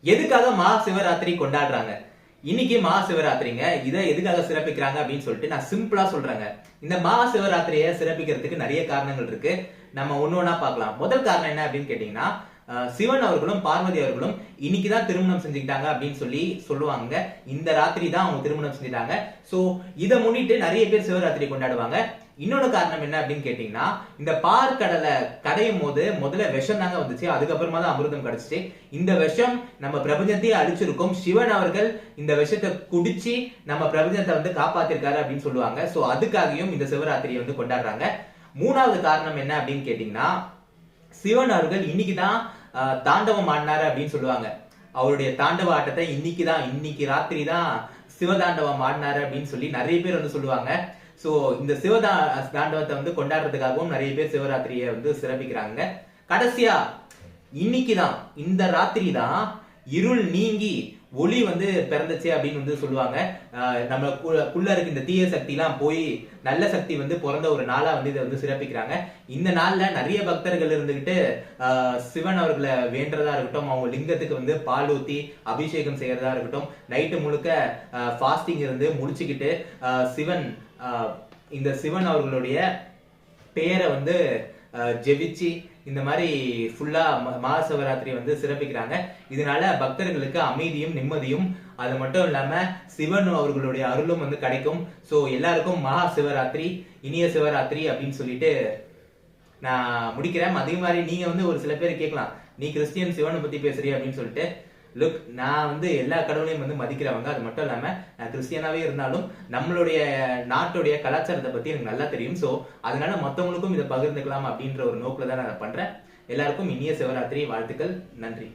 எதுக்காக மகா சிவராத்திரி கொண்டாடுறாங்க? இன்னைக்கு மகா சிவராத்திரிங்க. இதை எதுக்காக சிறப்பிக்கிறாங்க அப்படின்னு சொல்லிட்டு நான் சிம்பிளா சொல்றேங்க. இந்த மகா சிவராத்திரியை சிறப்பிக்கிறதுக்கு நிறைய காரணங்கள் இருக்கு. நம்ம ஒண்ணு ஒண்ணா பார்க்கலாம். முதல் காரணம் என்ன அப்படின்னு கேட்டீங்கன்னா, சிவன் அவர்களும் பார்வதி அவர்களும் இன்னைக்குதான் திருமணம் செஞ்சுக்கிட்டாங்க அப்படின்னு சொல்லி சொல்லுவாங்க. இந்த ராத்திரி தான் அவங்க திருமணம் செஞ்சுட்டாங்க. சோ இதை முன்னிட்டு நிறைய பேர் சிவராத்திரி கொண்டாடுவாங்க. இன்னொரு காரணம் என்ன அப்படின்னு கேட்டீங்கன்னா, இந்த பார்க்கடலை கடையும் போது முதல்ல விஷம் தாங்க வந்துச்சு, அதுக்கப்புறமா தான் அமிர்தம் கிடைச்சிச்சு. இந்த விஷம் நம்ம பிரபஞ்சத்தையே அழிச்சிருக்கும். சிவன் அவர்கள் இந்த விஷத்தை குடிச்சு நம்ம பிரபஞ்சத்தை வந்து காப்பாத்திருக்காரு அப்படின்னு சொல்லுவாங்க. சோ அதுக்காகவும் இந்த சிவராத்திரியை வந்து கொண்டாடுறாங்க. மூணாவது காரணம் என்ன அப்படின்னு கேட்டீங்கன்னா, சிவன் அவர்கள் இன்னைக்குதான் தாண்டவம் ஆடினாரு அப்படின்னு சொல்லுவாங்க. அவருடைய தாண்டவ ஆட்டத்தை இன்னைக்கு ராத்திரி தான் சிவதாண்டவம் ஆடினாரு அப்படின்னு சொல்லி நிறைய பேர் வந்து சொல்லுவாங்க. சோ இந்த தாண்டவத்தை வந்து கொண்டாடுறதுக்காகவும் நிறைய பேர் சிவராத்திரியை வந்து சிறப்பிக்கிறாங்க. கடைசியா இன்னைக்குதான் இந்த ராத்திரி தான் இருள் நீங்கி ஒளி வந்து பிறந்துச்சு அப்படின்னு வந்து சொல்லுவாங்க. நம்மளுக்குள்ள இருக்க இந்த தீய சக்தி எல்லாம் போய் நல்ல சக்தி வந்து பிறந்த ஒரு நாளா வந்து இதை வந்து சிறப்பிக்கிறாங்க. இந்த நாள்ல நிறைய பக்தர்கள் இருந்துகிட்டு சிவன் அவர்களை வேண்டதா இருக்கட்டும், அவங்க லிங்கத்துக்கு வந்து பால் ஊத்தி அபிஷேகம் செய்யறதா இருக்கட்டும், நைட்டு முழுக்க ஃபாஸ்டிங் இருந்து முடிச்சுக்கிட்டு இந்த சிவன் அவர்களுடைய பெயரை வந்து ஜெபிச்சு இந்த மாதிரி ஃபுல்லா மகா சிவராத்திரி வந்து சிறப்பிக்கிறாங்க. இதனால பக்தர்களுக்கு அமைதியும் நிம்மதியும், அது மட்டும் இல்லாம சிவன் அவர்களுடைய அருளும் வந்து கிடைக்கும். சோ எல்லாருக்கும் மகா சிவராத்திரி, இனிய சிவராத்திரி அப்படின்னு சொல்லிட்டு நான் முடிக்கிறேன். அதே மாதிரி நீங்க வந்து ஒரு சில பேர் கேட்கலாம், நீ கிறிஸ்டியன் சிவனை பத்தி பேசுறிய அப்படின்னு சொல்லிட்டு. லுக், நான் வந்து எல்லா கடவுளையும் வந்து மதிக்கிறவங்க. அது மட்டும் இல்லாம நான் கிறிஸ்டியனாவே இருந்தாலும் நம்மளுடைய நாட்டுடைய கலாச்சாரத்தை பத்தி எனக்கு நல்லா தெரியும். சோ அதனால மத்தவங்களுக்கும் இதை பகிர்ந்துக்கலாம் அப்படின்ற ஒரு நோக்கில தான் நான் பண்றேன். எல்லாருக்கும் இனிய சிவராத்திரி வாழ்த்துக்கள். நன்றி.